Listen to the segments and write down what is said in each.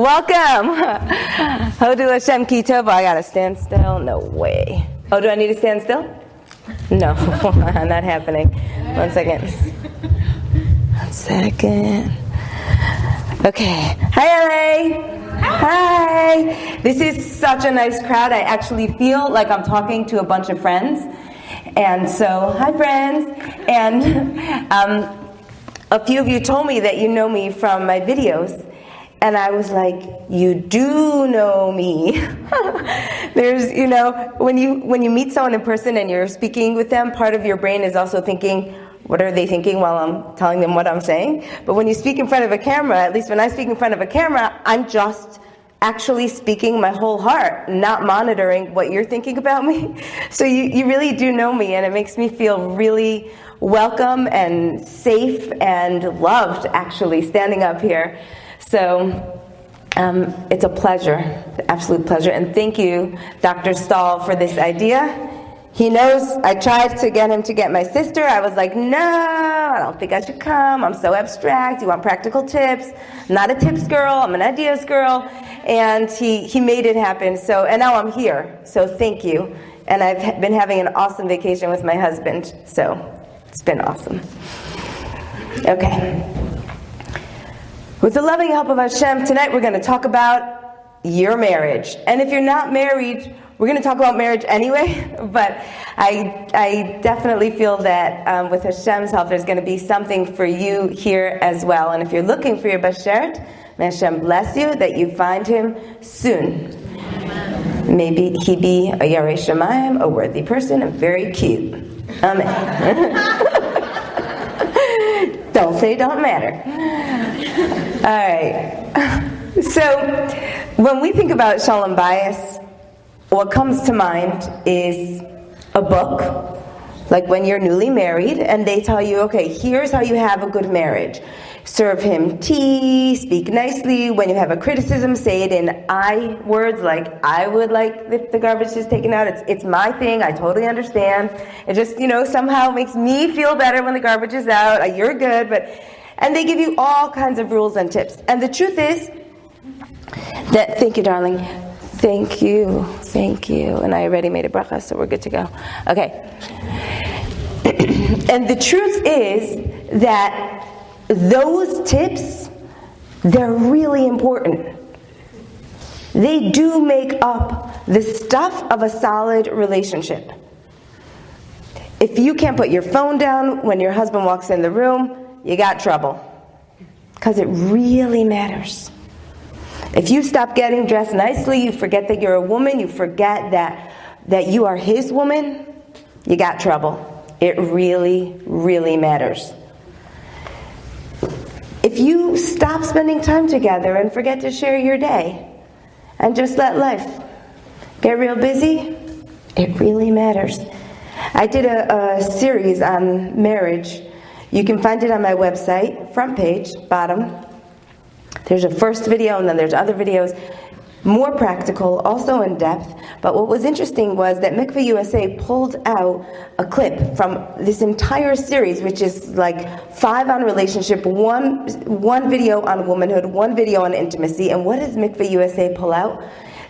Welcome. Hodu Hashem Ki Tov. I gotta stand still? No way. Oh, do I need to stand still? No, not happening. 1 second. 1 second. Okay. Hi, LA. Hi. This is such a nice crowd. I actually feel like I'm talking to a bunch of friends. And so, hi, friends. And a few of you told me that you know me from my videos. And I was like, you do know me. There's, when you meet someone in person and you're speaking with them, part of your brain is also thinking, what are they thinking while I'm telling them what I'm saying? But when you speak in front of a camera, at least when I speak in front of a camera, I'm just actually speaking my whole heart, not monitoring what you're thinking about me. So you really do know me, and it makes me feel really welcome and safe and loved, actually, standing up here. So it's a pleasure, absolute pleasure. And thank you, Dr. Stahl, for this idea. He knows I tried to get him to get my sister. I was like, no, I don't think I should come. I'm so abstract. You want practical tips? I'm not a tips girl. I'm an ideas girl. And he made it happen. So, and now I'm here. So thank you. And I've been having an awesome vacation with my husband. So it's been awesome. Okay. With the loving help of Hashem, tonight we're going to talk about your marriage. And if you're not married, we're going to talk about marriage anyway, but I definitely feel that with Hashem's help, there's going to be something for you here as well. And if you're looking for your bashert, may Hashem bless you, that you find him soon. Maybe he be a Yarei Shemayim, a worthy person, and very cute. Amen. Don't say don't matter. All right. So when we think about Shalom Bayis, what comes to mind is a book, like when you're newly married, and they tell you, okay, here's how you have a good marriage. Serve him tea, speak nicely. When you have a criticism, say it in I words, like I would like if the garbage is taken out. It's my thing. I totally understand. It just, somehow makes me feel better when the garbage is out. You're good, and they give you all kinds of rules and tips. And the truth is that, thank you, darling. Thank you. And I already made a bracha, so we're good to go. Okay. And the truth is that those tips, they're really important. They do make up the stuff of a solid relationship. If you can't put your phone down when your husband walks in the room, you got trouble. Because it really matters. If you stop getting dressed nicely, you forget that you're a woman, you forget that you are his woman, you got trouble. It really, really matters. If you stop spending time together and forget to share your day and just let life get real busy, it really matters. I did a series on marriage. You can find it on my website, front page, bottom. There's a first video, and then there's other videos, more practical, also in depth. But what was interesting was that Mikveh USA pulled out a clip from this entire series, which is like 5 on relationship, one video on womanhood, 1 video on intimacy. And what does Mikveh USA pull out?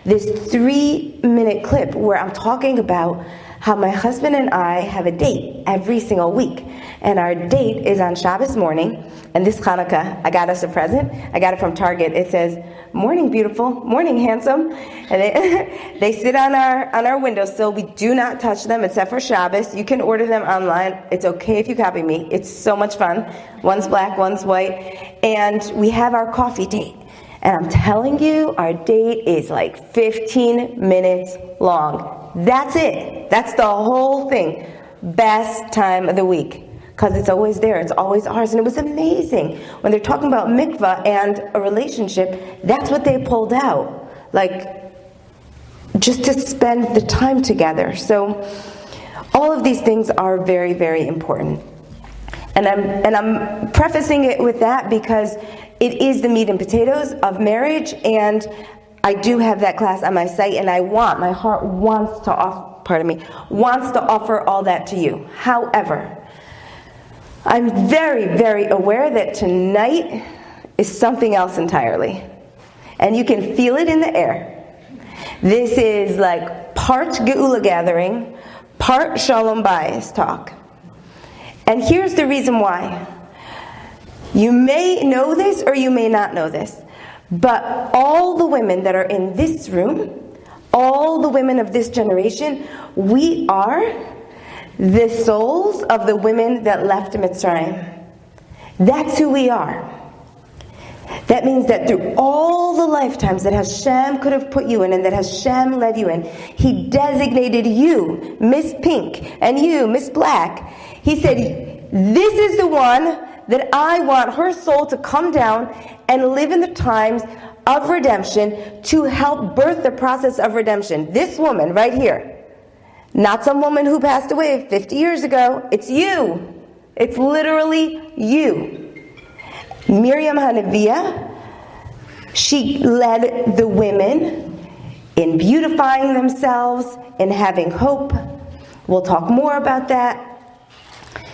This 3-minute clip where I'm talking about how my husband and I have a date every single week. And our date is on Shabbos morning. And this Hanukkah, I got us a present. I got it from Target. It says, "Morning, beautiful. Morning, handsome." And they sit on our windowsill. We do not touch them except for Shabbos. You can order them online. It's okay if you copy me. It's so much fun. One's black, one's white. And we have our coffee date. And I'm telling you, our date is like 15 minutes long. That's it. That's the whole thing. Best time of the week. Because it's always there. It's always ours. And it was amazing. When they're talking about mikvah and a relationship, that's what they pulled out. Like, just to spend the time together. So, all of these things are very, very important. And I'm prefacing it with that because it is the meat and potatoes of marriage, and I do have that class on my site, and my heart wants to offer all that to you. However, I'm very, very aware that tonight is something else entirely. And you can feel it in the air. This is like part Geula gathering, part Shalom Bayis talk. And here's the reason why. You may know this or you may not know this, but all the women that are in this room, all the women of this generation, we are the souls of the women that left Mitzrayim. That's who we are. That means that through all the lifetimes that Hashem could have put you in and that Hashem led you in, He designated you, Miss Pink, and you, Miss Black. He said, this is the one that I want her soul to come down and live in the times of redemption to help birth the process of redemption. This woman right here. Not some woman who passed away 50 years ago. It's you. It's literally you. Miriam Hanaviyah, she led the women in beautifying themselves, in having hope. We'll talk more about that.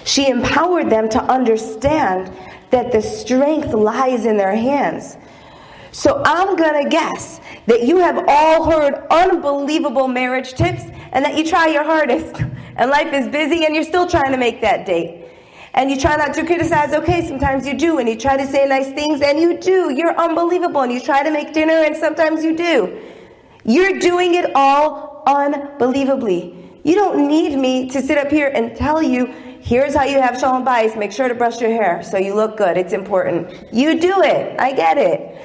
She empowered them to understand that the strength lies in their hands. So I'm going to guess that you have all heard unbelievable marriage tips and that you try your hardest. And life is busy and you're still trying to make that date. And you try not to criticize, okay, sometimes you do. And you try to say nice things and you do. You're unbelievable. And you try to make dinner and sometimes you do. You're doing it all unbelievably. You don't need me to sit up here and tell you, here's how you have Shalom Bayis. Make sure to brush your hair so you look good. It's important. You do it. I get it.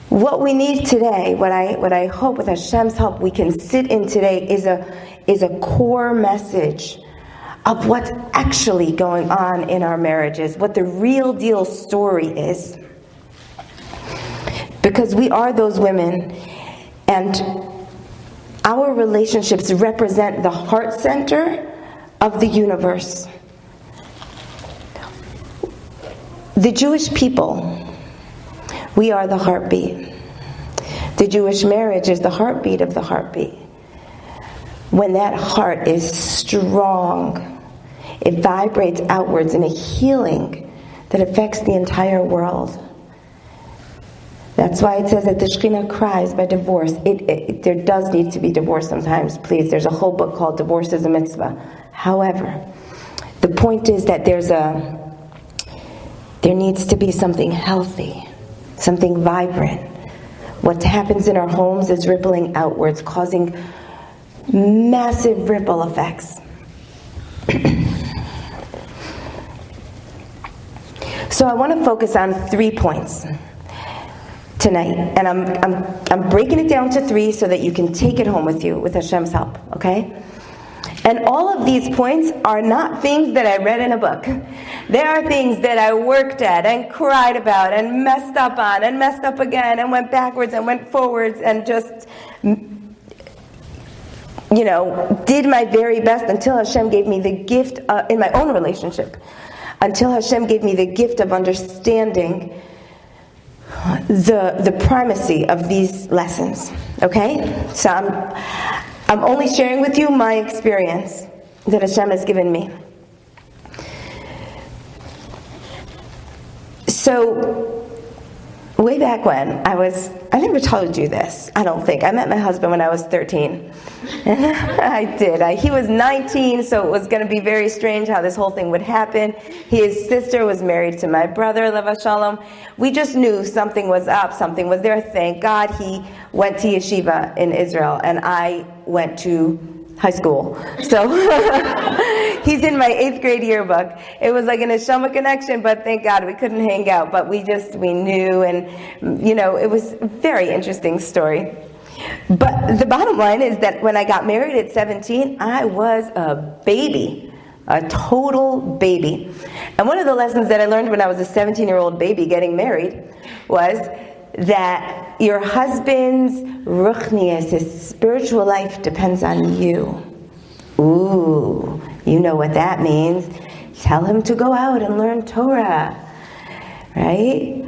What we need today, what I hope with Hashem's help we can sit in today is a core message of what's actually going on in our marriages, what the real deal story is. Because we are those women, and our relationships represent the heart center of the universe. The Jewish people, we are the heartbeat. The Jewish marriage is the heartbeat of the heartbeat. When that heart is strong, it vibrates outwards in a healing that affects the entire world. That's why it says that the Shekhinah cries by divorce. There does need to be divorce sometimes, please. There's a whole book called Divorce is a Mitzvah. However, the point is that there needs to be something healthy, something vibrant. What happens in our homes is rippling outwards, causing massive ripple effects. So I want to focus on 3 points tonight, and I'm breaking it down to 3 so that you can take it home with you with Hashem's help, okay? And all of these points are not things that I read in a book. They are things that I worked at and cried about and messed up on and messed up again and went backwards and went forwards and just, did my very best until Hashem gave me the gift in my own relationship. Until Hashem gave me the gift of understanding the primacy of these lessons. Okay? So I'm only sharing with you my experience that Hashem has given me. So, way back when, I never told you this, I don't think. I met my husband when I was 13. I did. He was 19, so it was going to be very strange how this whole thing would happen. His sister was married to my brother, Leva Shalom. We just knew something was up, something was there. Thank God he went to yeshiva in Israel, and I went to high school. So he's in my 8th grade yearbook. It was like an neshama connection, but thank God we couldn't hang out. But we knew, and it was a very interesting story. But the bottom line is that when I got married at 17, I was a baby, a total baby. And one of the lessons that I learned when I was a 17-year-old baby getting married was that your husband's ruchnius, his spiritual life, depends on you. Ooh, you know what that means. Tell him to go out and learn Torah, right?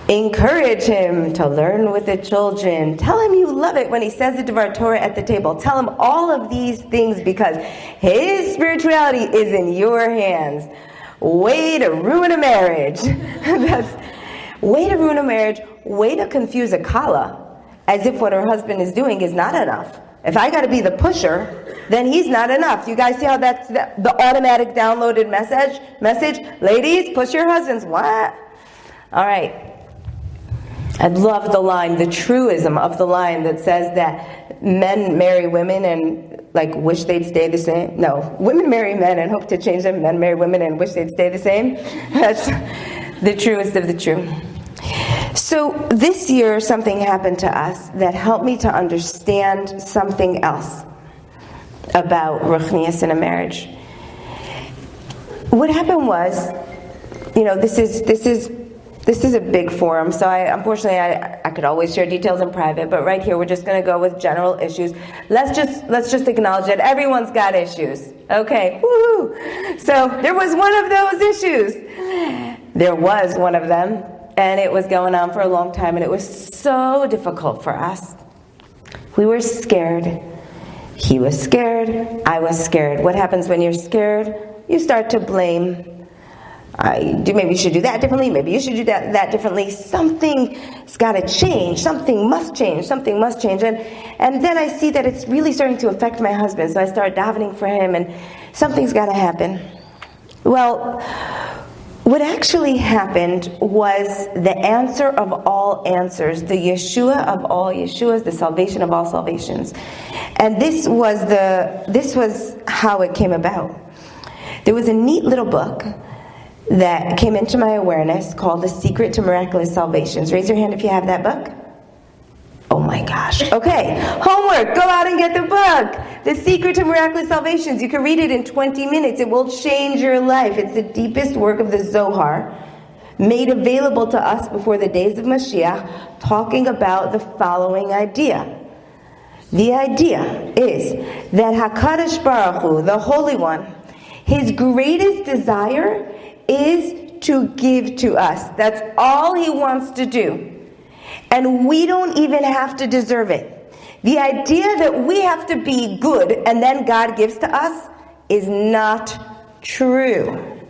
Encourage him to learn with the children. Tell him you love it when he says the Devar Torah at the table. Tell him all of these things because his spirituality is in your hands. Way to ruin a marriage. way to ruin a marriage, way to confuse a kala, as if what her husband is doing is not enough. If I got to be the pusher, then he's not enough. You guys see how that's the automatic downloaded message? Ladies, push your husbands. What? All right. I love the line, the truism of the line that says that men marry women and wish they'd stay the same. No, women marry men and hope to change them. Men marry women and wish they'd stay the same. That's the truest of the true. So this year, something happened to us that helped me to understand something else about ruchnius in a marriage. What happened was, this is a big forum, so unfortunately I could always share details in private, but right here we're just going to go with general issues. Let's just acknowledge that everyone's got issues. Okay, woohoo! So there was one of those issues. There was one of them, and it was going on for a long time, and it was so difficult for us. We were scared. He was scared. I was scared. What happens when you're scared? You start to blame. Maybe you should do that differently. Maybe you should do that differently. Something's got to change. Something must change. Something must change. And then I see that it's really starting to affect my husband. So I start davening for him, and something's got to happen. Well, what actually happened was the answer of all answers, the Yeshua of all Yeshuas, the salvation of all salvations. And this was how it came about. There was a neat little book that came into my awareness called The Secret to Miraculous Salvations. Raise your hand if you have that book. Oh my gosh. Okay, homework. Go out and get the book. The Secret to Miraculous Salvations. You can read it in 20 minutes. It will change your life. It's the deepest work of the Zohar, made available to us before the days of Mashiach, talking about the following idea. The idea is that HaKadosh Baruch Hu, the Holy One, his greatest desire is to give to us. That's all he wants to do. And we don't even have to deserve it. The idea that we have to be good and then God gives to us is not true.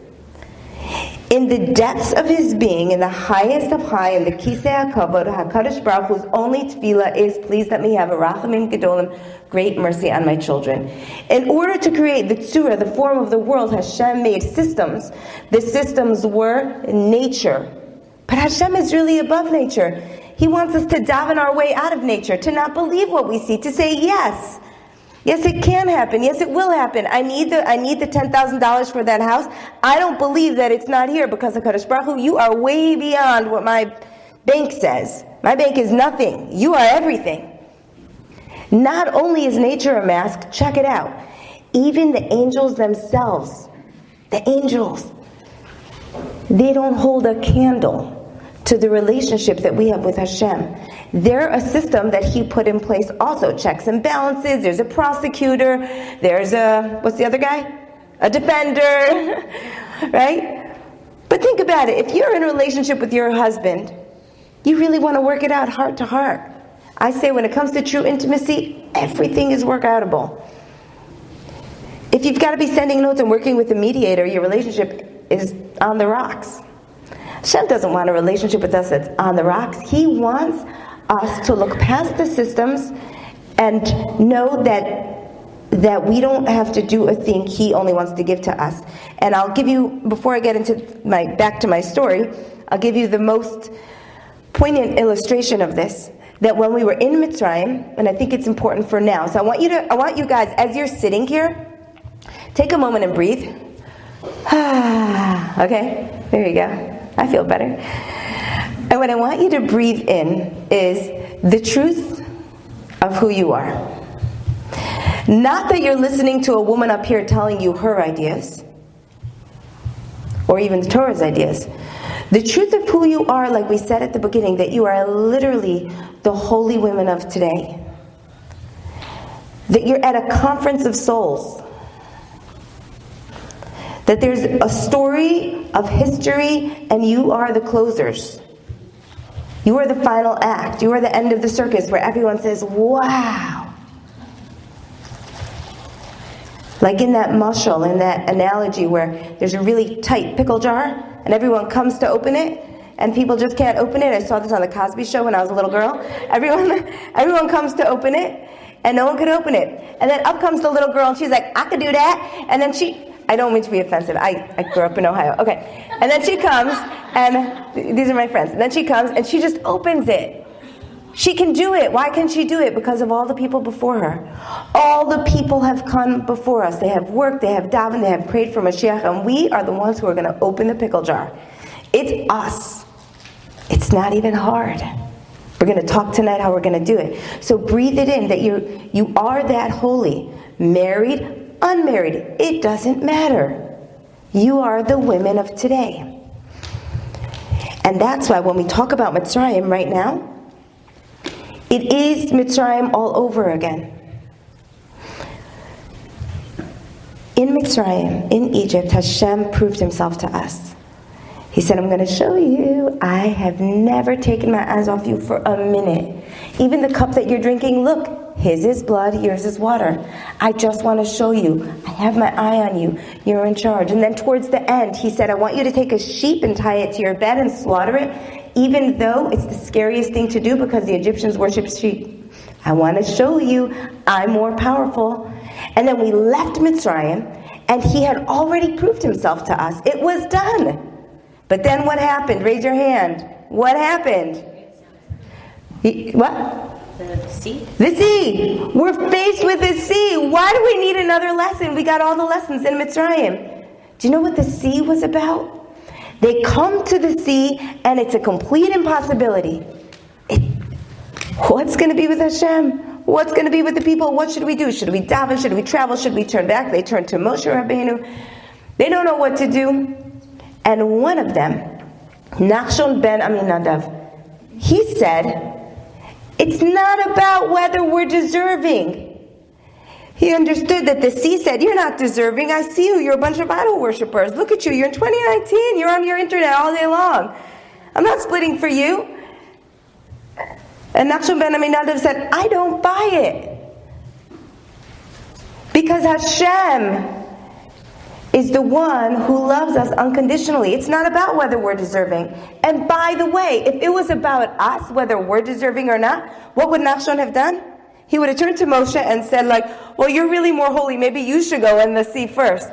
In the depths of his being, in the highest of high, in the Kisei HaKavod, HaKadosh Baruch Hu's only tefillah is, please let me have a rachamim gedolim, great mercy on my children. In order to create the tzura, the form of the world, Hashem made systems. The systems were nature. But Hashem is really above nature. He wants us to daven our way out of nature, to not believe what we see, to say yes. Yes, it can happen. Yes, it will happen. I need the $10,000 for that house. I don't believe that it's not here because of HaKadosh Baruch Hu, you are way beyond what my bank says. My bank is nothing. You are everything. Not only is nature a mask, check it out. Even the angels themselves, the angels, they don't hold a candle to the relationship that we have with Hashem. They're a system that he put in place also. Checks and balances, there's a prosecutor, there's what's the other guy? A defender, right? But think about it. If you're in a relationship with your husband, you really want to work it out heart to heart. I say when it comes to true intimacy, everything is workoutable. If you've got to be sending notes and working with a mediator, your relationship is on the rocks. Hashem doesn't want a relationship with us that's on the rocks. He wants us to look past the systems and know that we don't have to do a thing he only wants to give to us. And I'll give you, before I get into back to my story, I'll give you the most poignant illustration of this. That when we were in Mitzrayim, and I think it's important for now. So I want you guys, as you're sitting here, take a moment and breathe. Okay, there you go. I feel better. And what I want you to breathe in is the truth of who you are. Not that you're listening to a woman up here telling you her ideas, or even the Torah's ideas. The truth of who you are, like we said at the beginning, that you are literally the holy women of today. That you're at a conference of souls. That there's a story of history and you are the closers. You are the final act. You are the end of the circus where everyone says, wow. Like in that mashal, in that analogy where there's a really tight pickle jar and everyone comes to open it and people just can't open it. I saw this on the Cosby Show when I was a little girl. Everyone comes to open it, and no one could open it. And then up comes the little girl, and she's like, I could do that. And then I don't mean to be offensive. I grew up in Ohio. Okay. And then she comes, and these are my friends. And then she comes, and she just opens it. She can do it. Why can she do it? Because of all the people before her. All the people have come before us. They have worked, they have davened, they have prayed for Mashiach, and we are the ones who are going to open the pickle jar. It's us. It's not even hard. We're going to talk tonight how we're going to do it. So breathe it in that you are that holy. Married, unmarried, it doesn't matter. You are the women of today. And that's why when we talk about Mitzrayim right now, it is Mitzrayim all over again. In Mitzrayim, in Egypt, Hashem proved himself to us. He said, I'm going to show you, I have never taken my eyes off you for a minute. Even the cup that you're drinking, look, his is blood, yours is water. I just want to show you, I have my eye on you, you're in charge. And then towards the end, he said, I want you to take a sheep and tie it to your bed and slaughter it, even though it's the scariest thing to do because the Egyptians worship sheep. I want to show you I'm more powerful. And then we left Mitzrayim, and he had already proved himself to us. It was done. But then what happened? Raise your hand. What happened? What? The sea. The sea. We're faced with the sea. Why do we need another lesson? We got all the lessons in Mitzrayim. Do you know what the sea was about? They come to the sea, and it's a complete impossibility. What's going to be with Hashem? What's going to be with the people? What should we do? Should we daven? Should we travel? Should we turn back? They turn to Moshe Rabbeinu. They don't know what to do. And one of them, Nachshon ben Aminadav, he said, it's not about whether we're deserving. He understood that the sea said, you're not deserving. I see you. You're a bunch of idol worshippers. Look at you. You're in 2019. You're on your internet all day long. I'm not splitting for you. And Nachshon ben Aminadav said, I don't buy it. Because Hashem is the one who loves us unconditionally. It's not about whether we're deserving. And by the way, if it was about us, whether we're deserving or not, what would Nachshon have done? He would have turned to Moshe and said, well, you're really more holy. Maybe you should go in the sea first.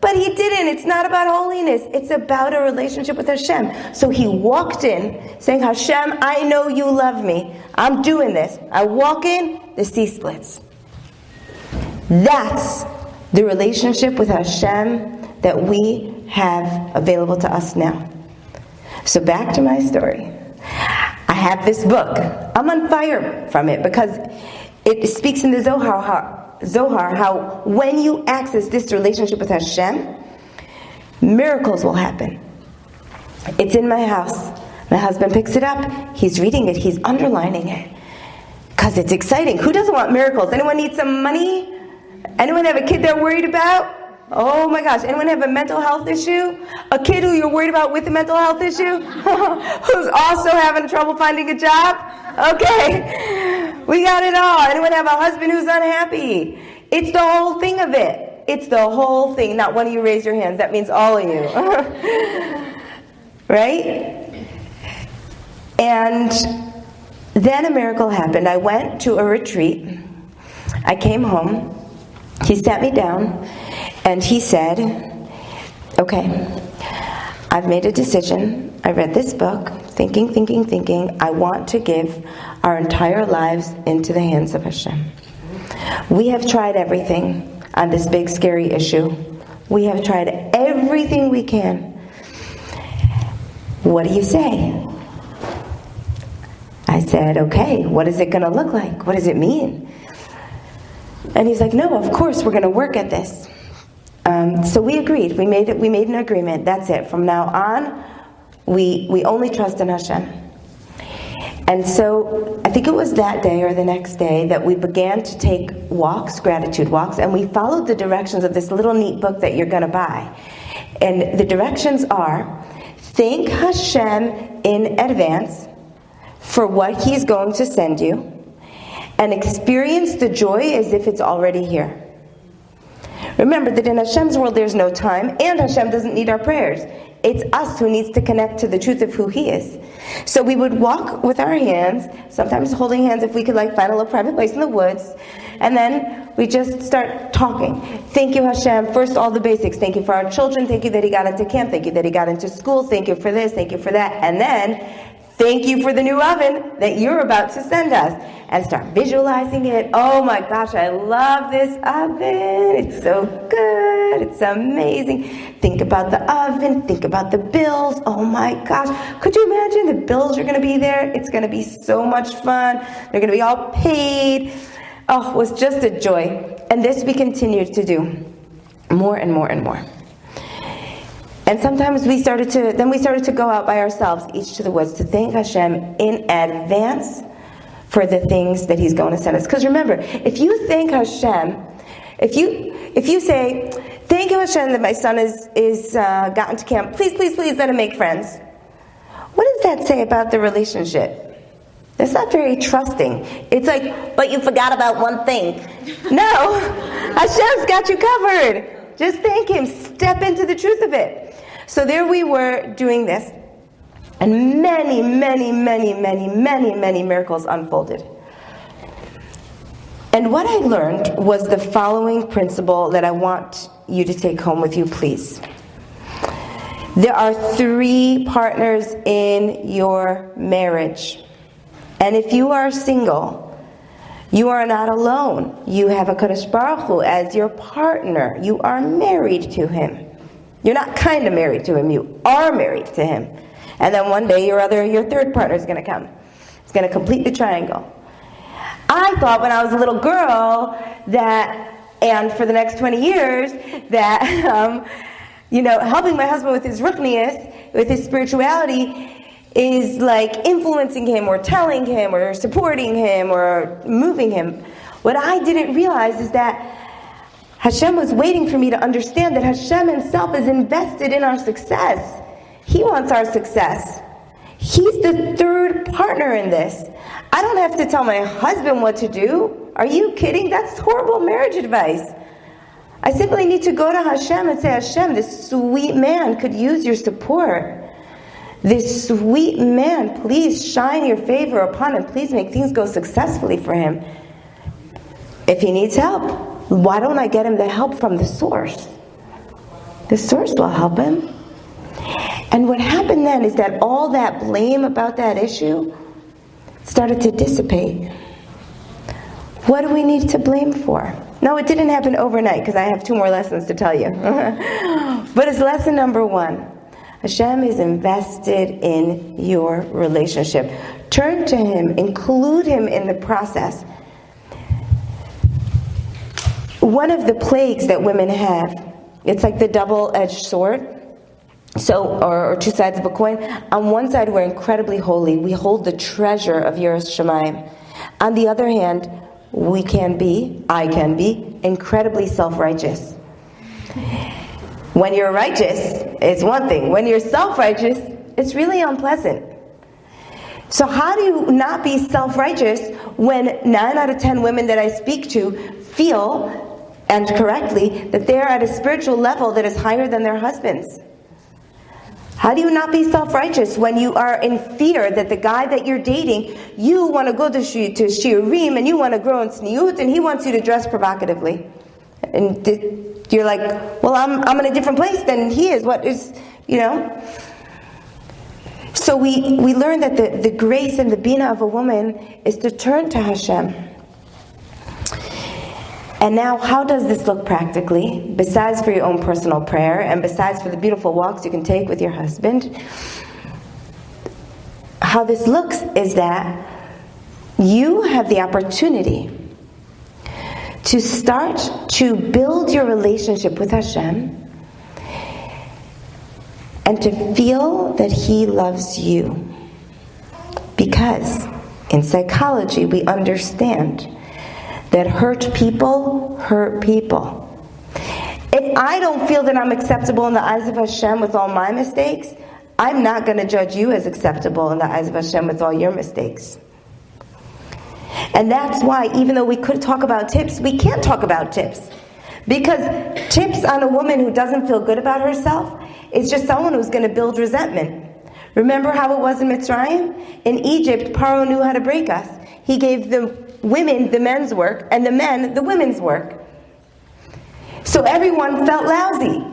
But he didn't. It's not about holiness. It's about a relationship with Hashem. So he walked in saying, Hashem, I know you love me. I'm doing this. I walk in, the sea splits. That's the relationship with Hashem that we have available to us now. So back to my story. I have this book. I'm on fire from it because it speaks in the Zohar how when you access this relationship with Hashem, miracles will happen. It's in my house. My husband picks it up. He's reading it. He's underlining it. Because it's exciting. Who doesn't want miracles? Anyone need some money? Anyone have a kid they're worried about? Oh my gosh. Anyone have a mental health issue? A kid who you're worried about with a mental health issue? Who's also having trouble finding a job? Okay. We got it all. Anyone have a husband who's unhappy? It's the whole thing of it. It's the whole thing. Not one of you raise your hands. That means all of you. Right? And then a miracle happened. I went to a retreat. I came home. He sat me down and he said, okay, I've made a decision. I read this book, thinking. I want to give our entire lives into the hands of Hashem. We have tried everything on this big, scary issue. We have tried everything we can. What do you say? I said, okay, what is it going to look like? What does it mean? And he's like, no, of course, we're going to work at this. So we agreed. We made an agreement. That's it. From now on, we only trust in Hashem. And so I think it was that day or the next day that we began to take walks, gratitude walks, and we followed the directions of this little neat book that you're going to buy. And the directions are, thank Hashem in advance for what He's going to send you, and experience the joy as if it's already here. Remember that in Hashem's world there's no time, and Hashem doesn't need our prayers. It's us who needs to connect to the truth of who He is. So we would walk with our hands, sometimes holding hands if we could find a little private place in the woods, and then we just start talking. Thank you, Hashem. First, all the basics. Thank you for our children. Thank you that he got into camp. Thank you that he got into school. Thank you for this. Thank you for that. And then, thank you for the new oven that you're about to send us. And start visualizing it. Oh my gosh, I love this oven. It's so good. It's amazing. Think about the oven. Think about the bills. Oh my gosh. Could you imagine the bills are going to be there? It's going to be so much fun. They're going to be all paid. Oh, it was just a joy. And this we continued to do more and more and more. And sometimes we started to go out by ourselves, each to the woods, to thank Hashem in advance for the things that He's going to send us. Because remember, if you thank Hashem, if you say, thank you Hashem that my son is gotten to camp, please let him make friends. What does that say about the relationship? That's not very trusting. It's like, but you forgot about one thing. No, Hashem's got you covered. Just thank Him. Step into the truth of it. So there we were doing this. And many miracles unfolded. And what I learned was the following principle that I want you to take home with you, please. There are 3 partners in your marriage. And if you are single, you are not alone. You have a Kadosh Baruch Hu as your partner. You are married to Him. You're not kind of married to Him. You are married to Him. And then one day your 3rd partner is going to come. It's going to complete the triangle. I thought when I was a little girl and for the next 20 years, that, helping my husband with his ruchnius, with his spirituality, is like influencing him or telling him or supporting him or moving him. What I didn't realize is that Hashem was waiting for me to understand that Hashem Himself is invested in our success. He wants our success. He's the 3rd partner in this. I don't have to tell my husband what to do. Are you kidding? That's horrible marriage advice. I simply need to go to Hashem and say, Hashem, this sweet man could use your support. This sweet man, please shine your favor upon him. Please make things go successfully for him. If he needs help, why don't I get him the help from the source? The source will help him. And what happened then is that all that blame about that issue started to dissipate. What do we need to blame for? No, it didn't happen overnight, because I have 2 more lessons to tell you. But it's lesson number 1. Hashem is invested in your relationship. Turn to Him. Include Him in the process. One of the plagues that women have, it's like the double-edged sword. Or 2 sides of a coin. On one side, we're incredibly holy. We hold the treasure of Yiras Shamayim. On the other hand, I can be, incredibly self-righteous. When you're righteous, it's one thing. When you're self-righteous, it's really unpleasant. So how do you not be self-righteous when 9 out of 10 women that I speak to feel, and correctly, that they're at a spiritual level that is higher than their husbands? How do you not be self-righteous when you are in fear that the guy that you're dating, you want to go to shiurim and you want to grow in tzniut, and he wants you to dress provocatively? And you're like, well, I'm in a different place than he is. What is, So we learn that the grace and the bina of a woman is to turn to Hashem. And now, how does this look practically? Besides for your own personal prayer, and besides for the beautiful walks you can take with your husband, how this looks is that you have the opportunity to start to build your relationship with Hashem and to feel that He loves you. Because in psychology, we understand that hurt people hurt people. If I don't feel that I'm acceptable in the eyes of Hashem with all my mistakes, I'm not going to judge you as acceptable in the eyes of Hashem with all your mistakes. And that's why, even though we could talk about tips, we can't talk about tips. Because tips on a woman who doesn't feel good about herself It's just someone who's going to build resentment. Remember how it was in Mitzrayim? In Egypt, Paro knew how to break us. He gave the women the men's work and the men the women's work. So everyone felt lousy.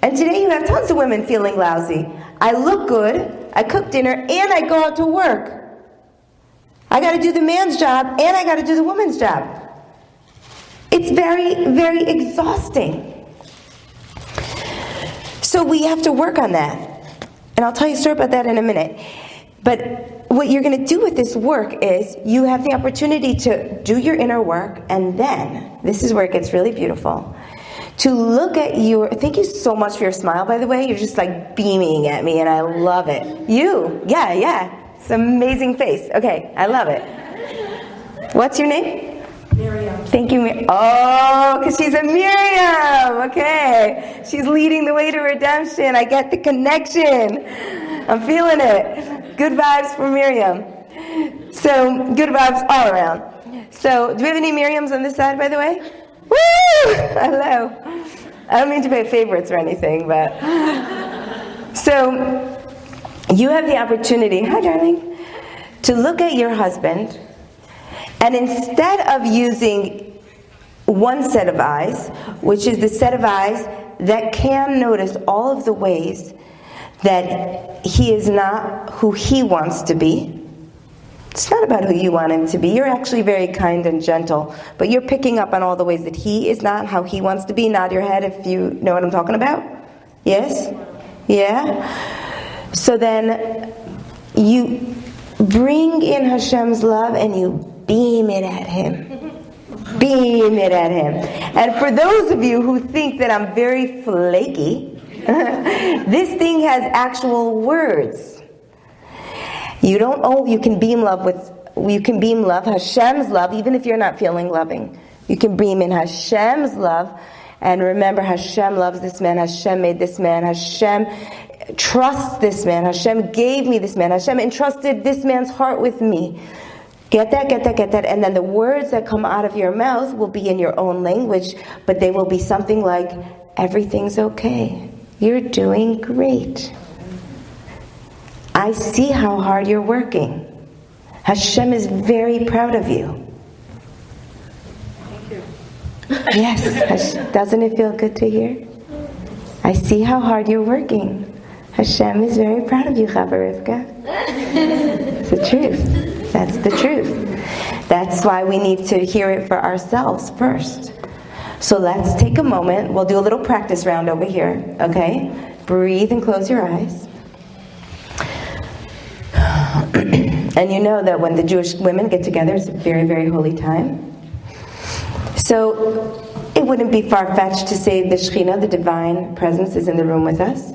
And today you have tons of women feeling lousy. I look good, I cook dinner, and I go out to work. I got to do the man's job, and I got to do the woman's job. It's very, very exhausting. So we have to work on that. And I'll tell you a story about that in a minute. But what you're going to do with this work is you have the opportunity to do your inner work, and then, this is where it gets really beautiful, to look at your, thank you so much for your smile, by the way. You're just like beaming at me, and I love it. You, yeah. It's an amazing face. Okay, I love it. What's your name? Miriam. Thank you. Oh, because she's a Miriam. Okay. She's leading the way to redemption. I get the connection. I'm feeling it. Good vibes for Miriam. So, good vibes all around. So, do we have any Miriams on this side, by the way? Woo! Hello. I don't mean to pay favorites or anything, but... So, you have the opportunity, hi darling, to look at your husband, and instead of using one set of eyes, which is the set of eyes that can notice all of the ways that he is not who he wants to be. It's not about who you want him to be. You're actually very kind and gentle, but you're picking up on all the ways that he is not how he wants to be. Nod your head if you know what I'm talking about. Yes? Yeah? So then you bring in Hashem's love and you beam it at him. Beam it at him. And for those of you who think that I'm very flaky, this thing has actual words. You can beam love, Hashem's love, even if you're not feeling loving. You can beam in Hashem's love, and remember, Hashem loves this man, Hashem made this man, Hashem trusts this man, Hashem gave me this man, Hashem entrusted this man's heart with me. Get that, and then the words that come out of your mouth will be in your own language, but they will be something like, everything's okay, you're doing great. I see how hard you're working. Hashem is very proud of you. Thank you. Yes, doesn't it feel good to hear? I see how hard you're working. Hashem is very proud of you, Chava Rivka. It's the truth. That's the truth. That's why we need to hear it for ourselves first. So let's take a moment. We'll do a little practice round over here, okay? Breathe and close your eyes. And you know that when the Jewish women get together, it's a very, very holy time. So it wouldn't be far-fetched to say the Shekhinah, the divine presence, is in the room with us.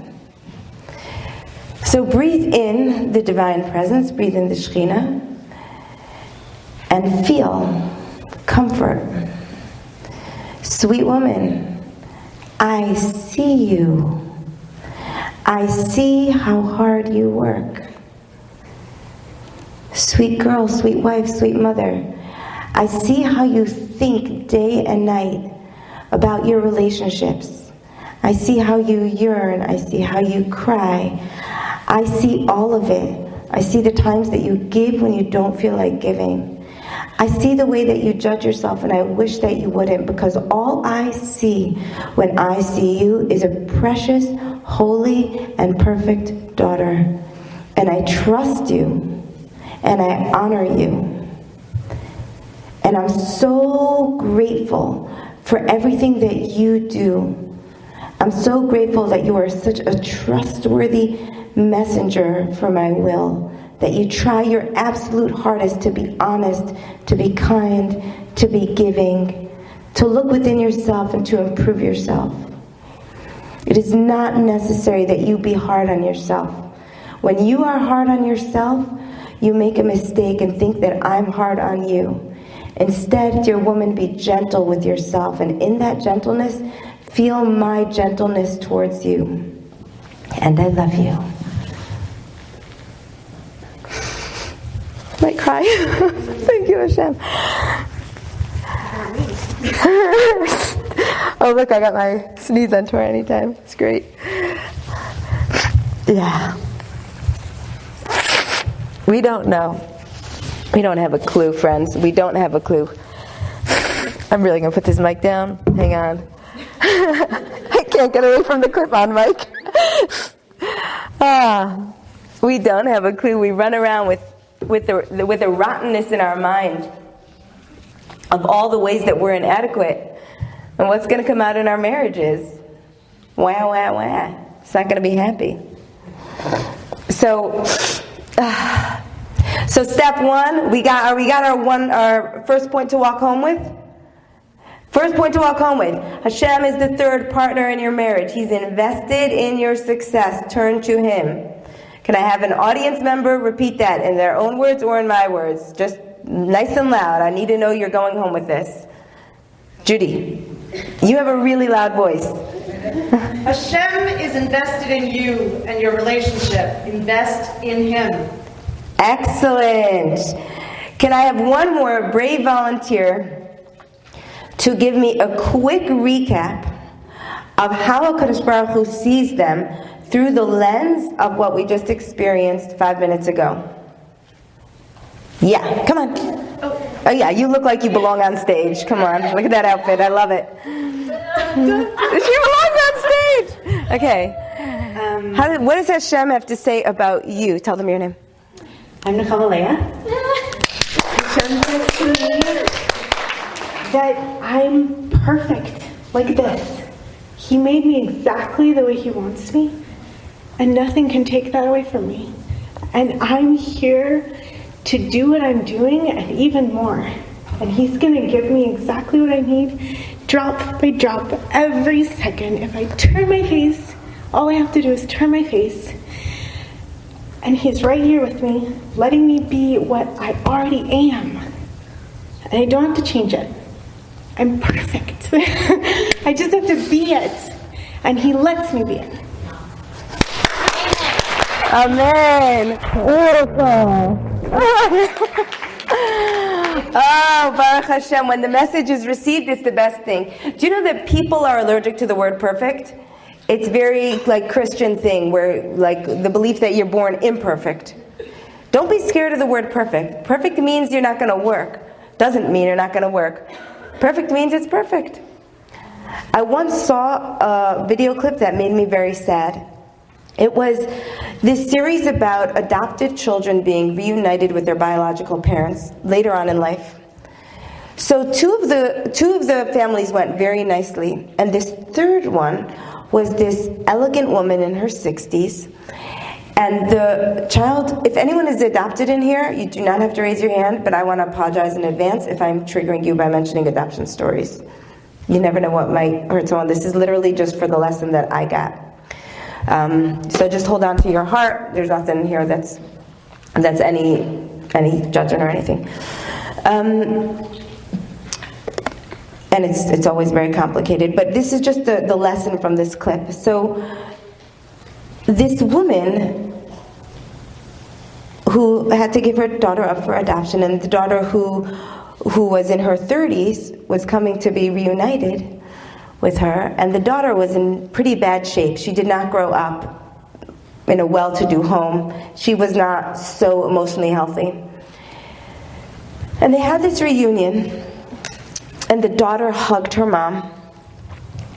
So breathe in the divine presence, breathe in the Shekhinah, and feel comfort. Sweet woman, I see you. I see how hard you work. Sweet girl, sweet wife, sweet mother, I see how you think day and night about your relationships. I see how you yearn. I see how you cry. I see all of it. I see the times that you give when you don't feel like giving. I see the way that you judge yourself, and I wish that you wouldn't, because all I see when I see you is a precious, holy, and perfect daughter. And I trust you. And I honor you. And I'm so grateful for everything that you do. I'm so grateful that you are such a trustworthy messenger for my will, that you try your absolute hardest to be honest, to be kind, to be giving, to look within yourself and to improve yourself. It is not necessary that you be hard on yourself. When you are hard on yourself, you make a mistake and think that I'm hard on you. Instead, dear woman, be gentle with yourself, and in that gentleness, feel my gentleness towards you. And I love you. I might cry. Thank you, Hashem. Oh, look, I got my sneeze on tour anytime. It's great. Yeah. We don't know. We don't have a clue, friends. We don't have a clue. I'm really going to put this mic down. Hang on. I can't get away from the clip-on mic. We don't have a clue. We run around with a rottenness in our mind of all the ways that we're inadequate. And what's going to come out in our marriages? Wah, wah, wah. It's not going to be happy. So step one, we got our first point to walk home with. First point to walk home with. Hashem is the third partner in your marriage. He's invested in your success. Turn to Him. Can I have an audience member repeat that in their own words or in my words? Just nice and loud. I need to know you're going home with this. Judy, you have a really loud voice. Hashem is invested in you and your relationship. Invest in Him. Excellent. Can I have one more brave volunteer to give me a quick recap of how HaKadosh Baruch Hu sees them through the lens of what we just experienced 5 minutes ago? Yeah, come on. Oh yeah, you look like you belong on stage. Come on, look at that outfit. I love it. She belongs on stage. Okay. What does Hashem have to say about you? Tell them your name. I'm Nicole Leah. Hashem says to me that I'm perfect like this. He made me exactly the way He wants me, and nothing can take that away from me. And I'm here to do what I'm doing and even more. And He's going to give me exactly what I need, drop by drop, every second. If I turn my face, all I have to do is turn my face. And He's right here with me, letting me be what I already am. And I don't have to change it. I'm perfect. I just have to be it. And He lets me be it. Amen. Beautiful. Oh, Baruch Hashem. When the message is received, it's the best thing. Do you know that people are allergic to the word perfect? It's very like Christian thing where like the belief that you're born imperfect. Don't be scared of the word perfect. Perfect means you're not going to work. Doesn't mean you're not going to work. Perfect means it's perfect. I once saw a video clip that made me very sad. It was this series about adopted children being reunited with their biological parents later on in life. So two of the families went very nicely, and this third one was this elegant woman in her 60s. And the child, if anyone is adopted in here, you do not have to raise your hand, but I want to apologize in advance if I'm triggering you by mentioning adoption stories. You never know what might hurt someone. This is literally just for the lesson that I got. So just hold on to your heart. There's nothing in here that's any judgment or anything. And it's always very complicated. But this is just the lesson from this clip. So this woman who had to give her daughter up for adoption, and the daughter who was in her 30s was coming to be reunited with her, and the daughter was in pretty bad shape. She did not grow up in a well-to-do home. She was not so emotionally healthy. And they had this reunion, and the daughter hugged her mom.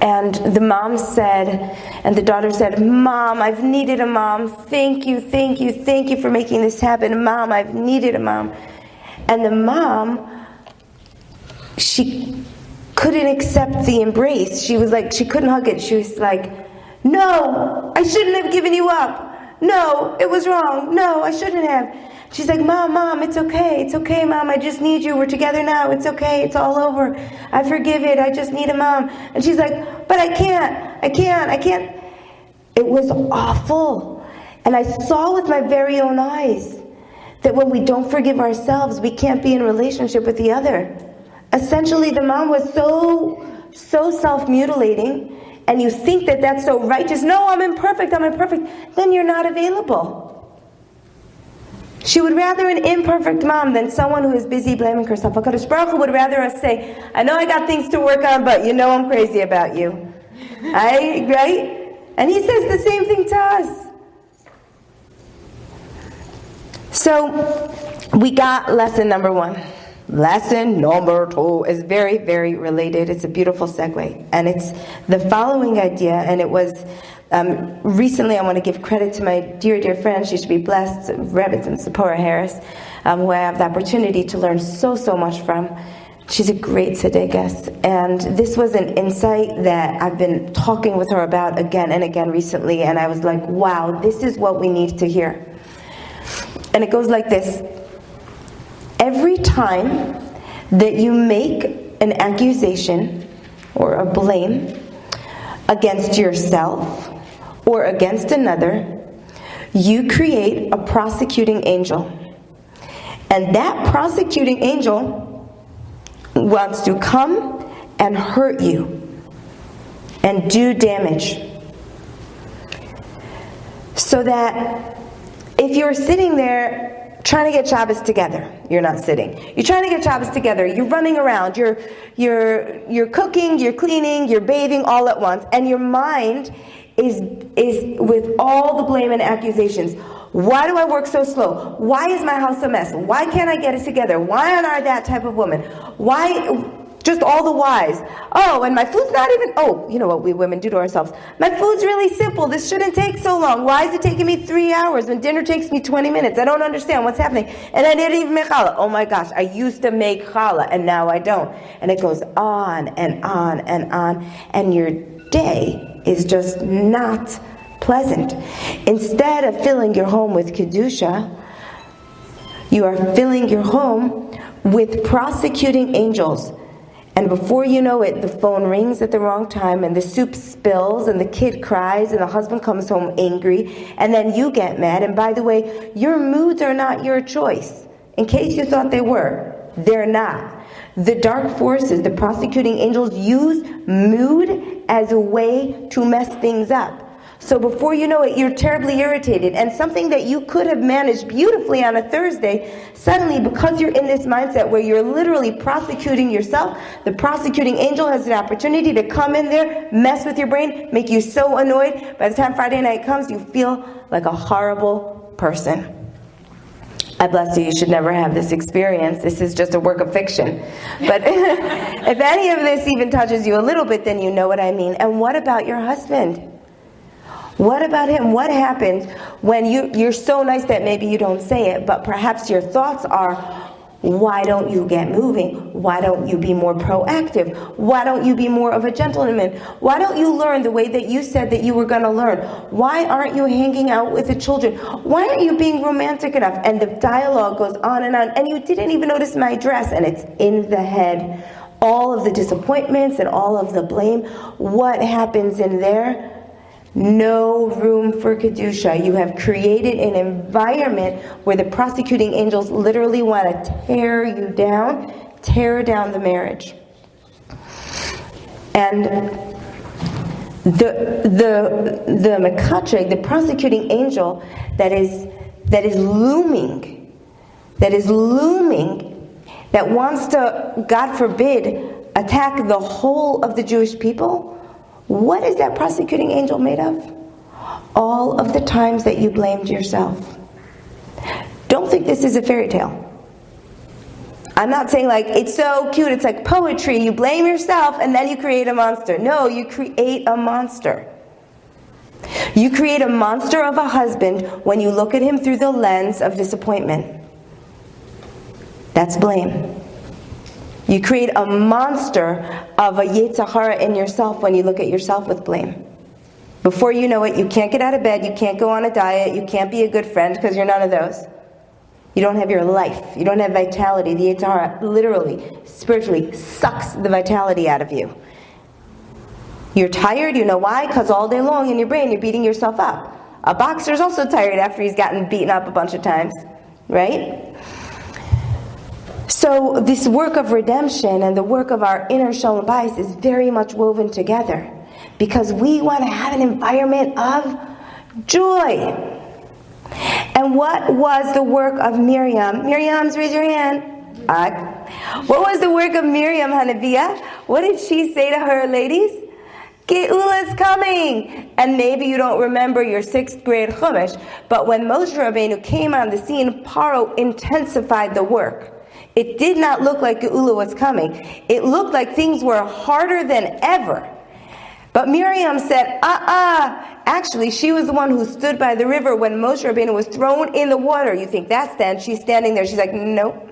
And the mom said, and the daughter said, "Mom, I've needed a mom. Thank you for making this happen. Mom, I've needed a mom." And the mom, she couldn't accept the embrace. She was like, she couldn't hug it. She was like, "No, I shouldn't have given you up. No, it was wrong. No, I shouldn't have." She's like, Mom, it's okay, Mom, I just need you. We're together now. It's okay. It's all over. I forgive it. I just need a mom. And she's like, "But I can't. It was awful. And I saw with my very own eyes that when we don't forgive ourselves, we can't be in relationship with the other. Essentially, the mom was so self-mutilating, and you think that that's so righteous. No, I'm imperfect. Then you're not available. She would rather an imperfect mom than someone who is busy blaming herself. HaKadosh Baruch Hu would rather us say, "I know I got things to work on, but you know I'm crazy about you." Right? And He says the same thing to us. So we got lesson number 1. Lesson number 2 is very, very related. It's a beautiful segue. And it's the following idea, and it was recently, I want to give credit to my dear, dear friend, she should be blessed, Rebbitzin Sephora Harris, who I have the opportunity to learn so, so much from. She's a great tzaddikas, and this was an insight that I've been talking with her about again and again recently, and I was like, wow, this is what we need to hear. And it goes like this. Every time that you make an accusation or a blame against yourself or against another, you create a prosecuting angel. And that prosecuting angel wants to come and hurt you and do damage. So that if you're sitting there trying to get Shabbos together, you're not sitting. You're trying to get Shabbos together. You're running around. You're cooking. You're cleaning. You're bathing all at once, and your mind is with all the blame and accusations. Why do I work so slow? Why is my house a mess? Why can't I get it together? Why aren't I that type of woman? Why? Just all the whys. Oh, and my food's not even, you know what we women do to ourselves. My food's really simple. This shouldn't take so long. Why is it taking me 3 hours when dinner takes me 20 minutes? I don't understand what's happening. And I didn't even make challah. Oh my gosh, I used to make challah and now I don't. And it goes on and on and on. And your day is just not pleasant. Instead of filling your home with Kedusha, you are filling your home with prosecuting angels. And before you know it, the phone rings at the wrong time, and the soup spills, and the kid cries, and the husband comes home angry, and then you get mad. And by the way, your moods are not your choice. In case you thought they were, they're not. The dark forces, the prosecuting angels, use mood as a way to mess things up. So before you know it, you're terribly irritated, and something that you could have managed beautifully on a Thursday, suddenly, because you're in this mindset where you're literally prosecuting yourself, the prosecuting angel has an opportunity to come in there, mess with your brain, make you so annoyed. By the time Friday night comes, you feel like a horrible person. I bless you, you should never have this experience. This is just a work of fiction. But if any of this even touches you a little bit, then you know what I mean. And what about your husband? What about him? What happens when you're so nice that maybe you don't say it, but perhaps your thoughts are, why don't you get moving? Why don't you be more proactive? Why don't you be more of a gentleman? Why don't you learn the way that you said that you were going to learn? Why aren't you hanging out with the children? Why aren't you being romantic enough? And the dialogue goes on, and you didn't even notice my dress, and it's in the head. All of the disappointments and all of the blame. What happens in there? No room for Kedusha. You have created an environment where the prosecuting angels literally want to tear you down, tear down the marriage. And the Mekatreg, the prosecuting angel that is looming, that wants to, God forbid, attack the whole of the Jewish people. What is that prosecuting angel made of? All of the times that you blamed yourself. Don't think this is a fairy tale. I'm not saying like, it's so cute, it's like poetry, you blame yourself and then you create a monster. No, you create a monster. You create a monster of a husband when you look at him through the lens of disappointment. That's blame. You create a monster of a Yetzer Hara in yourself when you look at yourself with blame. Before you know it, you can't get out of bed, you can't go on a diet, you can't be a good friend because you're none of those. You don't have your life. You don't have vitality. The Yetzer Hara literally, spiritually sucks the vitality out of you. You're tired, you know why? Because all day long in your brain you're beating yourself up. A boxer's also tired after he's gotten beaten up a bunch of times, right? So this work of redemption and the work of our inner Shalom Bayis is very much woven together because we want to have an environment of joy. And what was the work of Miriam? Miriam's, raise your hand. What was the work of Miriam Hanabiah? What did she say to her ladies? Geula's coming. And maybe you don't remember your 6th grade Chumash, but when Moshe Rabbeinu came on the scene, Paro intensified the work. It did not look like Geula was coming. It looked like things were harder than ever. But Miriam said, Actually, she was the one who stood by the river when Moshe Rabbeinu was thrown in the water. You think that's then? She's standing there. She's like, nope.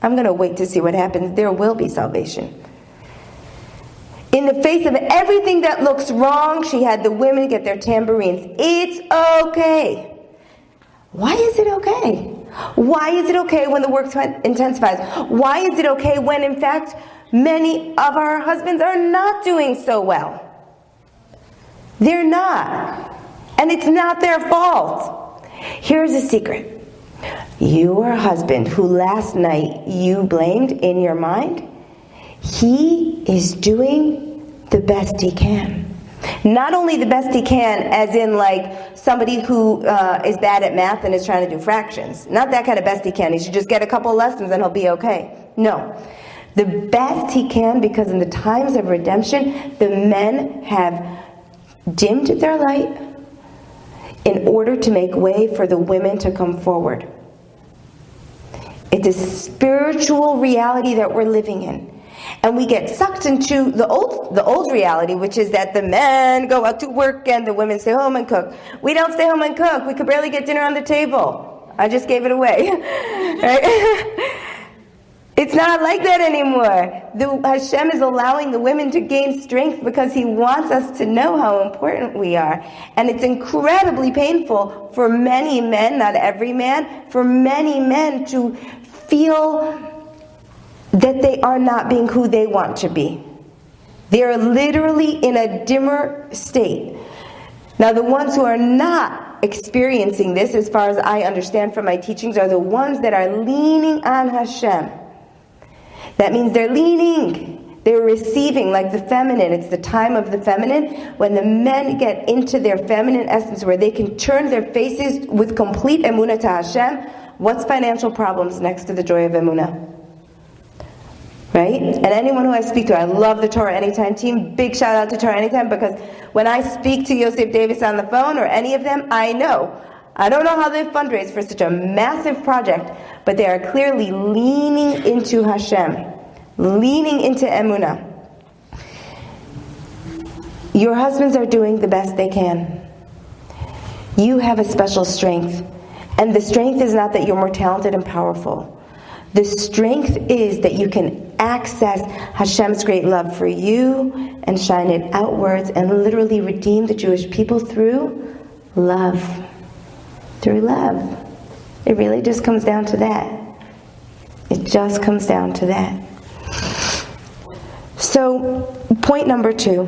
I'm going to wait to see what happens. There will be salvation. In the face of everything that looks wrong, she had the women get their tambourines. It's okay. Why is it okay? Why is it okay when the work intensifies? Why is it okay when, in fact, many of our husbands are not doing so well? They're not. And it's not their fault. Here's a secret. Your husband, who last night you blamed in your mind, he is doing the best he can. Not only the best he can, as in like somebody who is bad at math and is trying to do fractions. Not that kind of best he can. He should just get a couple lessons and he'll be okay. No. The best he can, because in the times of redemption, the men have dimmed their light in order to make way for the women to come forward. It's a spiritual reality that we're living in. And we get sucked into the old reality, which is that the men go out to work and the women stay home and cook. We don't stay home and cook. We could barely get dinner on the table. I just gave it away. Right? It's not like that anymore. Hashem is allowing the women to gain strength because He wants us to know how important we are. And it's incredibly painful for many men, not every man, for many men to feel that they are not being who they want to be. They are literally in a dimmer state. Now, the ones who are not experiencing this, as far as I understand from my teachings, are the ones that are leaning on Hashem. That means they're leaning, they're receiving, like the feminine. It's the time of the feminine, when the men get into their feminine essence, where they can turn their faces with complete emunah to Hashem. What's financial problems next to the joy of emunah? Right? And anyone who I speak to, I love the Torah Anytime team. Big shout out to Torah Anytime, because when I speak to Yosef Davis on the phone, or any of them, I know. I don't know how they fundraise for such a massive project, but they are clearly leaning into Hashem, leaning into emunah. Your husbands are doing the best they can. You have a special strength. And the strength is not that you're more talented and powerful. The strength is that you can access Hashem's great love for you and shine it outwards and literally redeem the Jewish people through love. Through love. It really just comes down to that. It just comes down to that. So, point number 2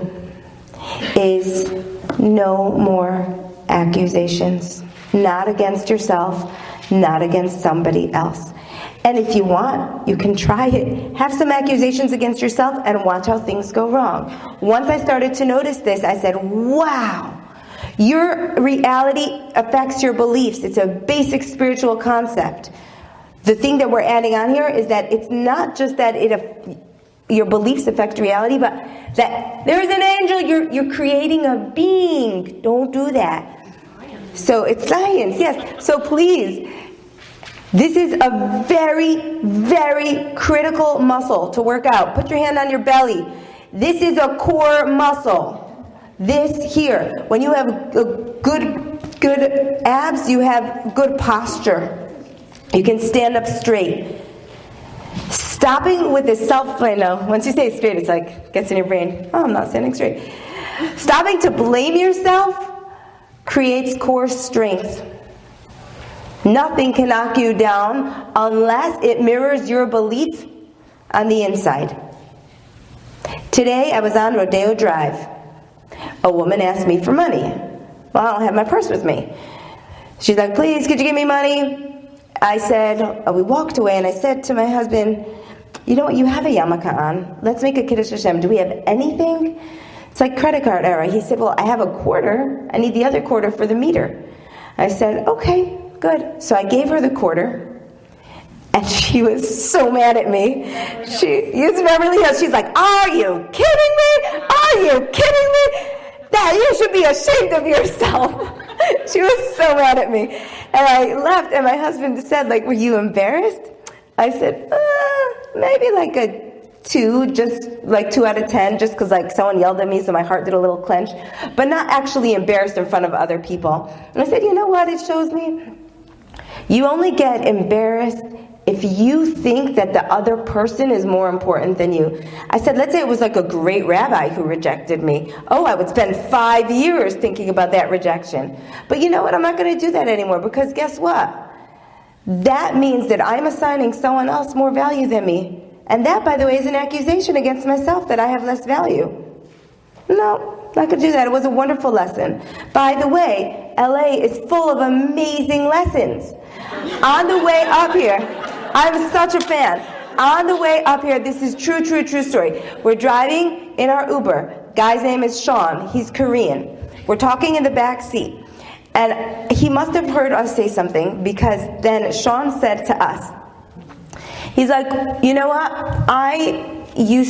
is no more accusations. Not against yourself, not against somebody else. And if you want, you can try it. Have some accusations against yourself and watch how things go wrong. Once I started to notice this, I said, wow, your reality affects your beliefs. It's a basic spiritual concept. The thing that we're adding on here is that it's not just that your beliefs affect reality, but that there's an angel, you're creating a being. Don't do that. So it's science, yes. So please, this is a very, very critical muscle to work out. Put your hand on your belly. This is a core muscle. This here. When you have good abs, you have good posture. You can stand up straight. Stopping with this I know, once you say straight, it's like, gets in your brain, oh, I'm not standing straight. Stopping to blame yourself creates core strength. Nothing can knock you down unless it mirrors your belief on the inside. Today I was on Rodeo Drive. A woman asked me for money. Well, I don't have my purse with me. She's like, please, could you give me money? I said, we walked away and I said to my husband, you know what, you have a yarmulke on. Let's make a Kiddush Hashem. Do we have anything? It's like credit card era. He said, well, I have a quarter. I need the other quarter for the meter. I said, okay, good. So I gave her the quarter. And she was so mad at me. She used Beverly Hills. She's like, are you kidding me? Are you kidding me? yeah, you should be ashamed of yourself. She was so mad at me. And I left, and my husband said, like, were you embarrassed? I said, maybe like a 2, just like 2 out of 10, just because like someone yelled at me, so my heart did a little clench, but not actually embarrassed in front of other people. And I said, you know what it shows me? You only get embarrassed if you think that the other person is more important than you. I said, let's say it was like a great rabbi who rejected me. Oh, I would spend 5 years thinking about that rejection. But you know what? I'm not going to do that anymore, because guess what? That means that I'm assigning someone else more value than me. And that, by the way, is an accusation against myself that I have less value. No, not going to do that. It was a wonderful lesson. By the way, LA is full of amazing lessons. On the way up here, I'm such a fan. On the way up here, this is true story. We're driving in our Uber. Guy's name is Sean. He's Korean. We're talking in the back seat. And he must have heard us say something, because then Sean said to us, he's like, you know what? He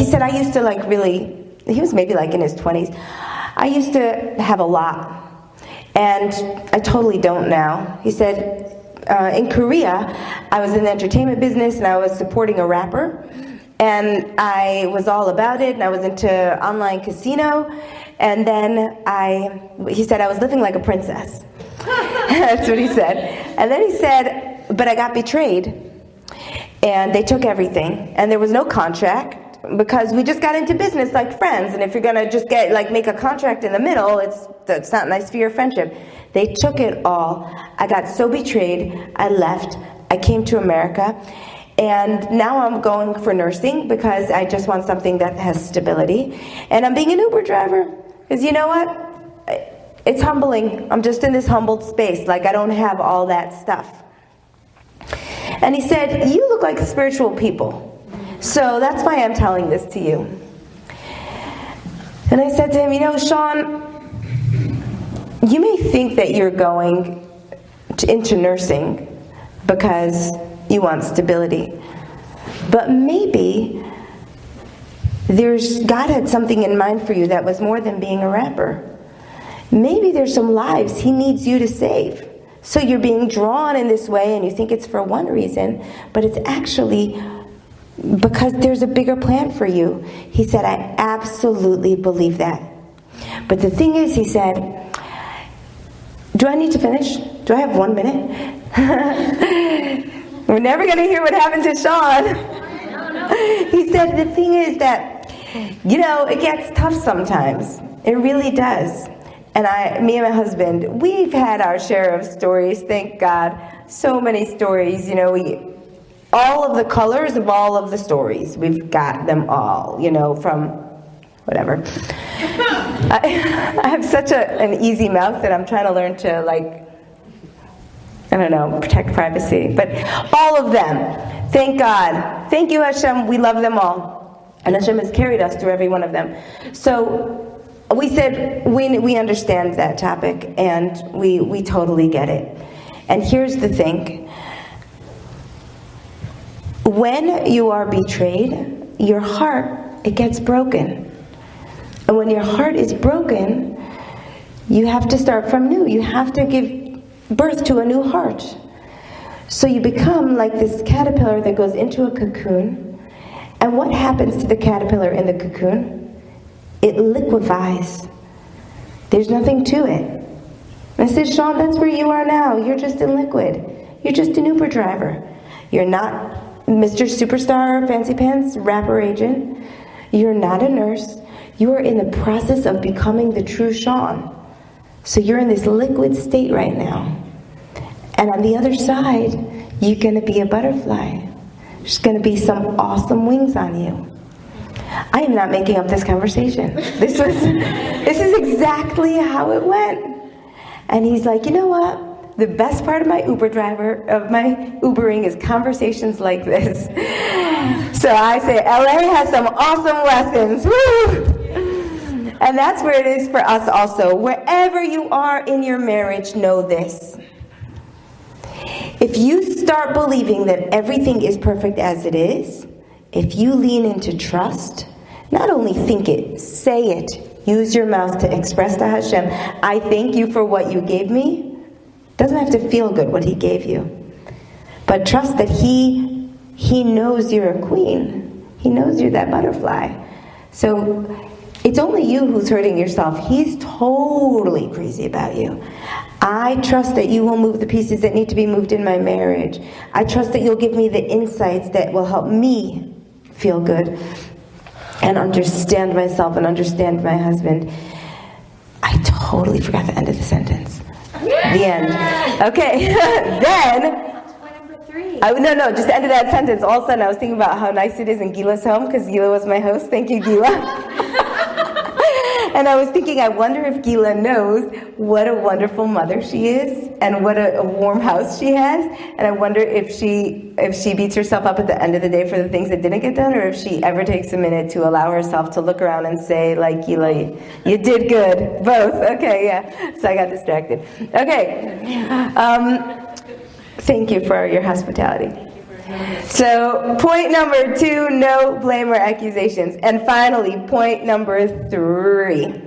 said, I used to like really, he was maybe like in his 20s. I used to have a lot. And I totally don't now. He said, in Korea, I was in the entertainment business and I was supporting a rapper. And I was all about it, and I was into online casino. And then he said, I was living like a princess. That's what he said. And then he said, but I got betrayed. And they took everything. And there was no contract, because we just got into business like friends. And if you're going to just make a contract in the middle, it's not nice for your friendship. They took it all. I got so betrayed. I left. I came to America. And now I'm going for nursing, because I just want something that has stability. And I'm being an Uber driver, because you know what? It's humbling. I'm just in this humbled space. Like, I don't have all that stuff. And he said, you look like spiritual people. So that's why I'm telling this to you. And I said to him, you know, Sean, you may think that you're going into nursing because you want stability. But maybe God had something in mind for you that was more than being a rapper. Maybe there's some lives he needs you to save. So you're being drawn in this way, and you think it's for one reason, but it's actually because there's a bigger plan for you. He said, I absolutely believe that. But the thing is, he said, do I need to finish? Do I have 1 minute? We're never going to hear what happened to Sean. He said, the thing is that, you know, it gets tough sometimes. It really does. And me and my husband, we've had our share of stories, thank God. So many stories, you know, all of the colors of all of the stories, we've got them all, you know, from whatever. I have such an easy mouth that I'm trying to learn to, like, I don't know, protect privacy. But all of them, thank God. Thank you, Hashem. We love them all. And Hashem has carried us through every one of them. So we said, we understand that topic, and we totally get it. And here's the thing. When you are betrayed, your heart, it gets broken. And when your heart is broken, you have to start from new. You have to give birth to a new heart. So you become like this caterpillar that goes into a cocoon. And what happens to the caterpillar in the cocoon? It liquefies. There's nothing to it. And I said, Sean, that's where you are now. You're just in liquid. You're just an Uber driver. You're not Mr. Superstar Fancy Pants rapper agent. You're not a nurse. You are in the process of becoming the true Sean. So you're in this liquid state right now. And on the other side, you're going to be a butterfly. There's going to be some awesome wings on you. I am not making up this conversation. This is exactly how it went. And he's like, you know what? The best part of my Ubering is conversations like this. So I say, LA has some awesome lessons. Woo! And that's where it is for us also. Wherever you are in your marriage, know this. If you start believing that everything is perfect as it is, if you lean into trust, not only think it, say it, Use your mouth to express to Hashem, I thank you for what you gave me. Doesn't have to feel good what he gave you. But trust that he knows you're a queen. He knows you're that butterfly. So it's only you who's hurting yourself. He's totally crazy about you. I trust that you will move the pieces that need to be moved in my marriage. I trust that you'll give me the insights that will help me feel good and understand myself and understand my husband. I totally forgot the end of the sentence. The end. Okay, then... No, just the end of that sentence. All of a sudden I was thinking about how nice it is in Gila's home, because Gila was my host. Thank you, Gila. And I was thinking, I wonder if Gila knows what a wonderful mother she is and what a warm house she has. And I wonder if she beats herself up at the end of the day for the things that didn't get done, or if she ever takes a minute to allow herself to look around and say, like, Gila, you did good. Both. Okay, yeah. So I got distracted. Okay. Thank you for your hospitality. So, point number 2, no blame or accusations. And finally, point number 3.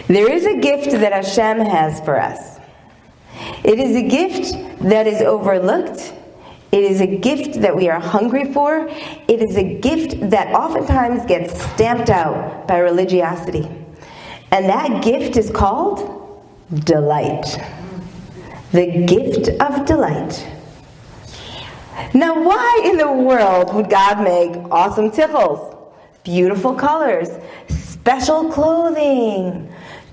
There is a gift that Hashem has for us. It is a gift that is overlooked. It is a gift that we are hungry for. It is a gift that oftentimes gets stamped out by religiosity. And that gift is called delight. The gift of delight. Now, why in the world would God make awesome tickles, beautiful colors, special clothing,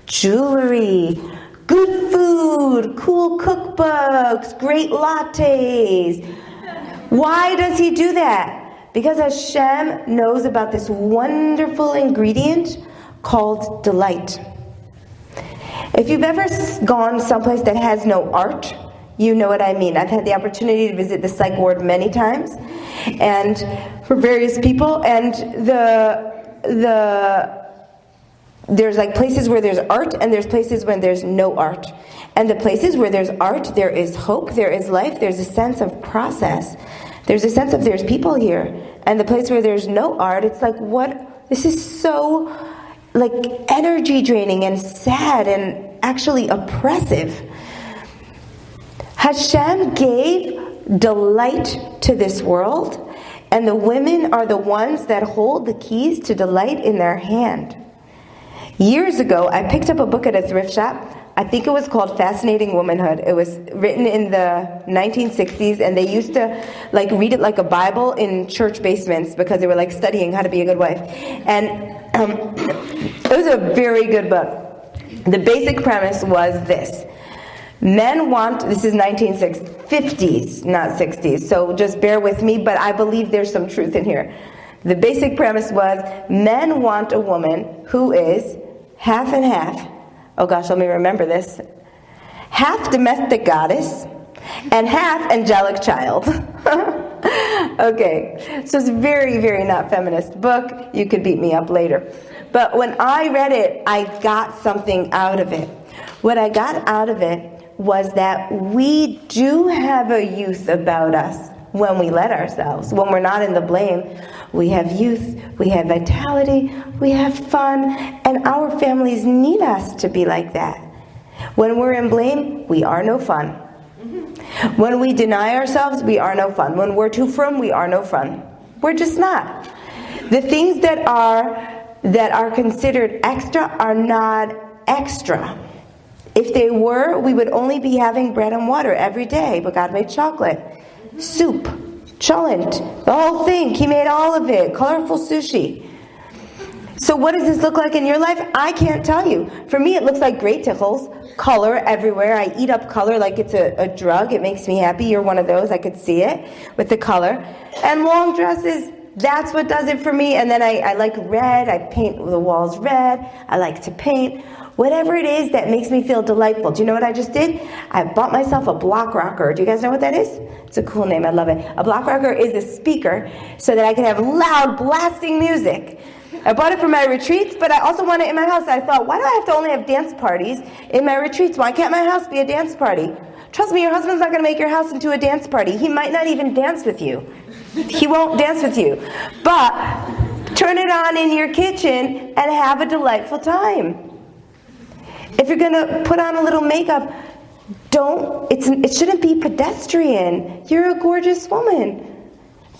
jewelry, good food, cool cookbooks, great lattes? Why does he do that? Because Hashem knows about this wonderful ingredient called delight. If you've ever gone someplace that has no art, you know what I mean. I've had the opportunity to visit the psych ward many times, and for various people, and there's like places where there's art, and there's places when there's no art. And the places where there's art, there is hope, there is life, there's a sense of process. There's a sense of there's people here. And the place where there's no art, it's like, what? This is so like energy draining and sad and actually oppressive. Hashem gave delight to this world, and the women are the ones that hold the keys to delight in their hand. Years ago, I picked up a book at a thrift shop. I think it was called Fascinating Womanhood. It was written in the 1960s, and they used to like read it like a Bible in church basements because they were like studying how to be a good wife. And it was a very good book. The basic premise was this. Men want, this is 1950s, not 60s, so just bear with me, but I believe there's some truth in here. The basic premise was men want a woman who is half and half. Oh gosh, let me remember this. Half domestic goddess and half angelic child. Okay, so it's a very, very not feminist book. You could beat me up later. But when I read it, I got something out of it. What I got out of it was that we do have a youth about us when we let ourselves. When we're not in the blame, we have youth, we have vitality, we have fun, and our families need us to be like that. When we're in blame, we are no fun. When we deny ourselves, we are no fun. When we're too firm, we are no fun. We're just not. The things that are considered extra are not extra. If they were, we would only be having bread and water every day, but God made chocolate, soup, cholent, the whole thing. He made all of it, colorful sushi. So what does this look like in your life? I can't tell you. For me, it looks like great tickles, color everywhere. I eat up color like it's a drug. It makes me happy. You're one of those. I could see it with the color. And long dresses, that's what does it for me. And then I like red. I paint the walls red. I like to paint. Whatever it is that makes me feel delightful. Do you know what I just did? I bought myself a block rocker. Do you guys know what that is? It's a cool name. I love it. A block rocker is a speaker so that I can have loud, blasting music. I bought it for my retreats, but I also want it in my house. I thought, why do I have to only have dance parties in my retreats? Why can't my house be a dance party? Trust me, your husband's not going to make your house into a dance party. He might not even dance with you. He won't dance with you. But Turn it on in your kitchen and have a delightful time. If you're going to put on a little makeup, it shouldn't be pedestrian. You're a gorgeous woman.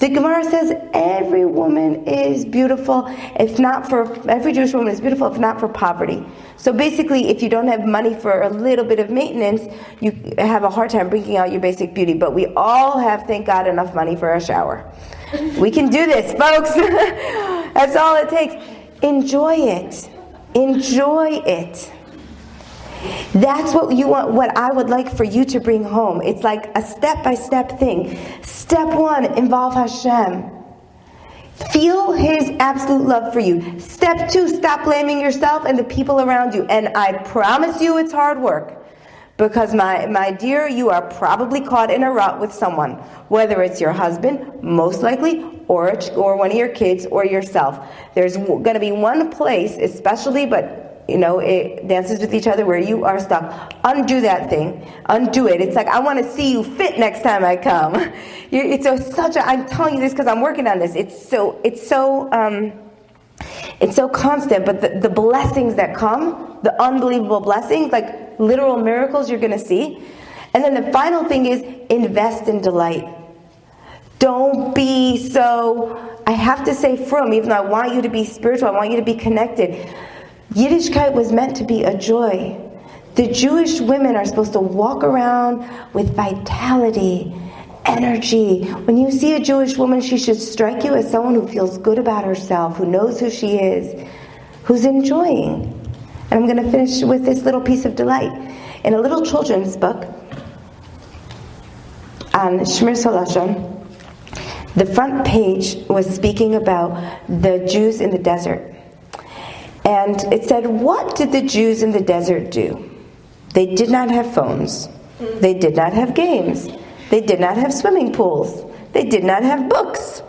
The Gemara says every woman is beautiful, every Jewish woman is beautiful, if not for poverty. So basically, if you don't have money for a little bit of maintenance, you have a hard time bringing out your basic beauty. But we all have, thank God, enough money for a shower. We can do this, folks. That's all it takes. Enjoy it. Enjoy it. That's what you want, what I would like for you to bring home. It's like a step-by-step thing. Step 1, involve Hashem. Feel His absolute love for you. Step 2, stop blaming yourself and the people around you. And I promise you it's hard work. Because my dear, you are probably caught in a rut with someone. Whether it's your husband, most likely, or one of your kids, or yourself. There's going to be one place, especially, but it dances with each other where you are stuck. Undo that thing. Undo it. It's like, I want to see you fit next time I come. I'm telling you this because I'm working on this. It's so constant, but the blessings that come, the unbelievable blessings, like literal miracles you're going to see. And then the final thing is invest in delight. Don't be so, I have to say frum, even though I want you to be spiritual, I want you to be connected. Yiddishkeit was meant to be a joy. The Jewish women are supposed to walk around with vitality, energy. When you see a Jewish woman, she should strike you as someone who feels good about herself, who knows who she is, who's enjoying. And I'm going to finish with this little piece of delight. In a little children's book on Shmir Solashon, the front page was speaking about the Jews in the desert. And it said, what did the Jews in the desert do? They did not have phones. They did not have games. They did not have swimming pools. They did not have books.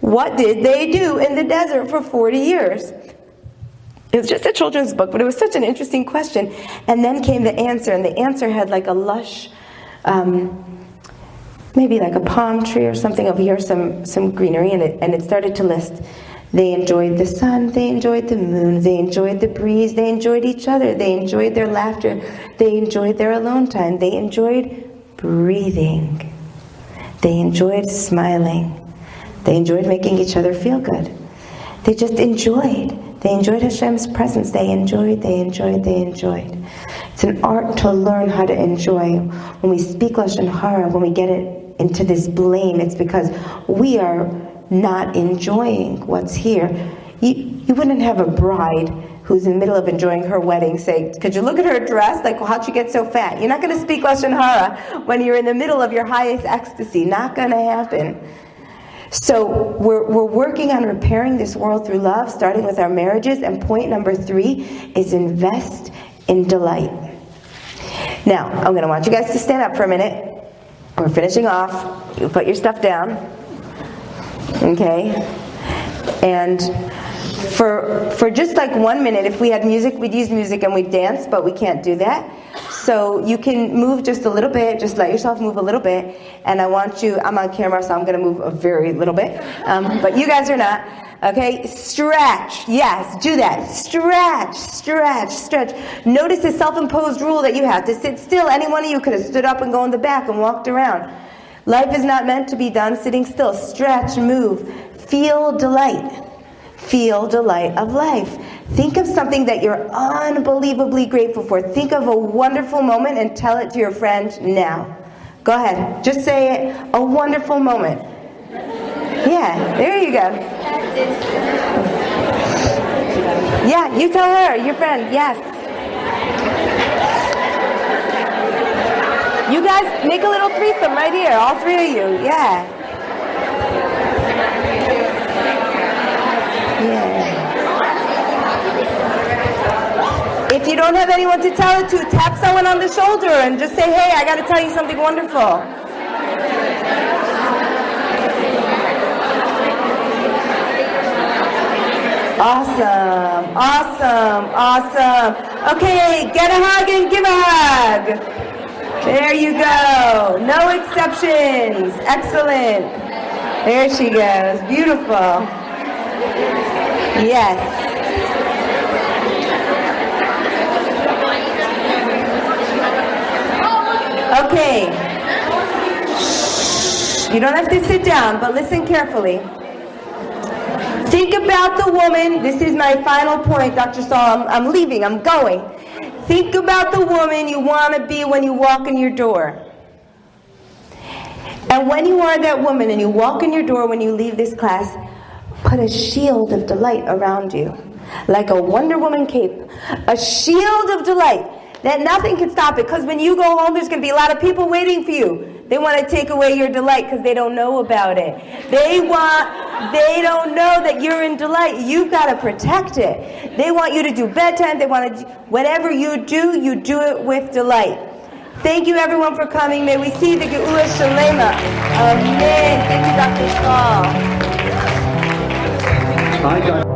What did they do in the desert for 40 years? It was just a children's book, but it was such an interesting question. And then came the answer, and the answer had like a lush, maybe like a palm tree or something over here, some greenery, and it started to list. They enjoyed the sun, they enjoyed the moon, they enjoyed the breeze, they enjoyed each other, they enjoyed their laughter, they enjoyed their alone time, they enjoyed breathing, they enjoyed smiling, they enjoyed making each other feel good. They just enjoyed. They enjoyed Hashem's presence. They enjoyed. It's an art to learn how to enjoy. When we speak Lashon Hara, when we get it into this blame, it's because we are not enjoying what's here. You wouldn't have a bride who's in the middle of enjoying her wedding say, could you look at her dress? Like, well, how'd she get so fat? You're not going to speak Lashon Hara when you're in the middle of your highest ecstasy. Not going to happen. So we're working on repairing this world through love, starting with our marriages. And point number 3 is invest in delight. Now, I'm going to want you guys to stand up for a minute. We're finishing off. You put your stuff down. Okay? And for just like 1 minute, if we had music, we'd use music and we'd dance, but we can't do that. So you can move just a little bit, just let yourself move a little bit. And I want you, I'm on camera, so I'm going to move a very little bit. But you guys are not. Okay? Stretch. Yes, do that. Stretch. Notice the self-imposed rule that you have to sit still. Any one of you could have stood up and gone in the back and walked around. Life is not meant to be done sitting still. Stretch, move. Feel delight. Feel delight of life. Think of something that you're unbelievably grateful for. Think of a wonderful moment and tell it to your friend now. Go ahead. Just say it. A wonderful moment. Yeah, there you go. Yeah, you tell her, your friend. Yes. You guys make a little threesome right here. All 3 of you. Yeah. If you don't have anyone to tell it to, tap someone on the shoulder and just say, hey, I got to tell you something wonderful. Awesome. Okay, get a hug and give a hug. There you go. No exceptions. Excellent. There she goes. Beautiful. Yes. Okay. Shh. You don't have to sit down, but listen carefully. Think about the woman. This is my final point, Dr. Saul. I'm leaving. I'm going. Think about the woman you want to be when you walk in your door. And when you are that woman and you walk in your door when you leave this class, put a shield of delight around you. Like a Wonder Woman cape. A shield of delight that nothing can stop it. Because when you go home, there's going to be a lot of people waiting for you. They want to take away your delight because they don't know about it. They don't know that you're in delight. You've got to protect it. They want you to do bedtime. They want to, whatever you do it with delight. Thank you everyone for coming. May we see the Geula Shalema. Amen. Thank you, Dr. Saul. Hi, Dr.